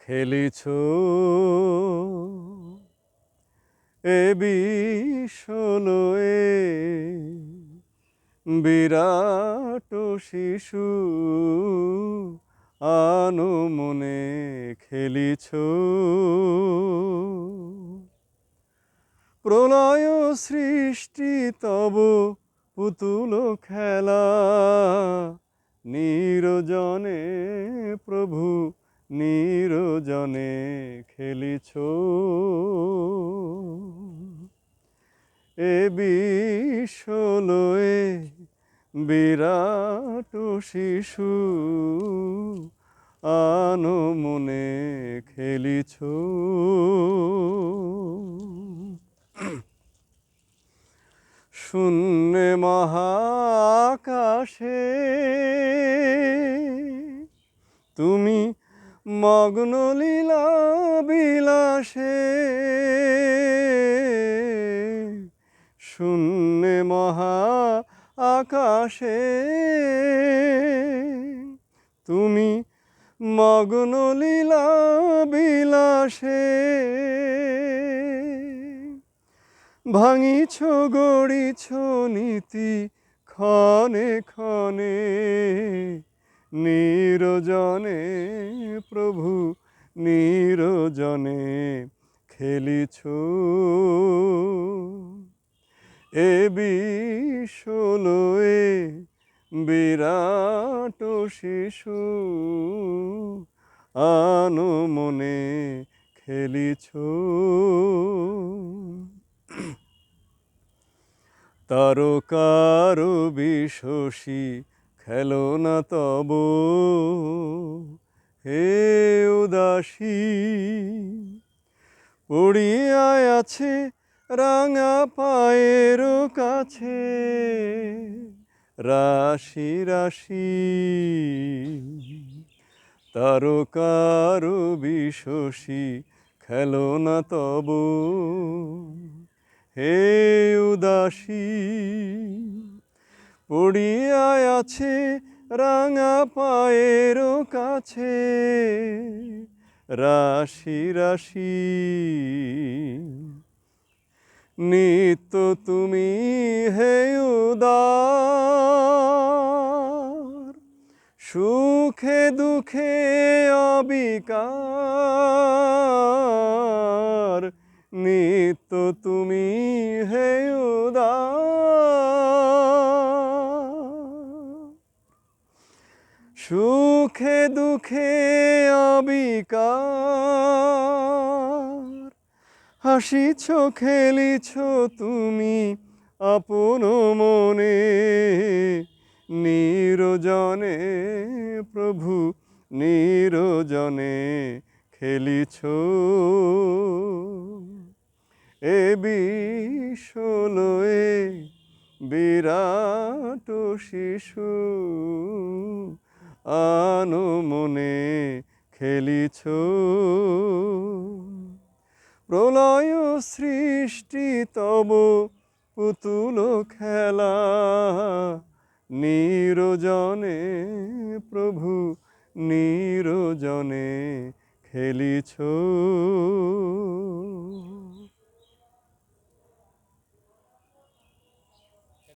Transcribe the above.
খেলিছ এ বিশ্বলয়ে বিরাট শিশু আনমনে খেলিছ প্রলয় সৃষ্টি তব পুতুল খেলা নিরজনে প্রভু নিরজনে খেলিছ এ বিশ্বলয়ে বিরাট শিশু আনমনে খেলিছ শূন্যে মহাকাশে তুমি মগ্ন লীলা বিলাসে শূন্যে মহা আকাশে তুমি মগ্ন লীলা বিলাসে ভাঙিছ গড়িছ নীতি ক্ষণে ক্ষণে নিরজনে প্রভু নিরজনে খেলিছ এ বিশ্বলয়ে বিরাট শিশু আনমনে খেলিছ তারকার বিশসী খেলনা তব হে উদাসী পড়িয়া আছে রাঙা পায়ের কাছে রাশি রাশি তারকার বিশসী খেলনা তব হে উদাসী পড়িয়া আছে রাঙা পায়ের কাছে রাশি রাশি নিত্য তুমি হে উদার সুখে দুঃখে অবিকার নিত্য তুমি হে উদার সুখে দুঃখে অবিকার হাসিছ খেলিছ তুমি আপন মনে নিরজনে প্রভু নিরজনে খেলিছ এ বিশ্বলয়ে বিরাট শিশু আনমনে খেলিছ প্রলয় সৃষ্টি তব পুতুল খেলা নিরজনে প্রভু নিরজনে খেলিছ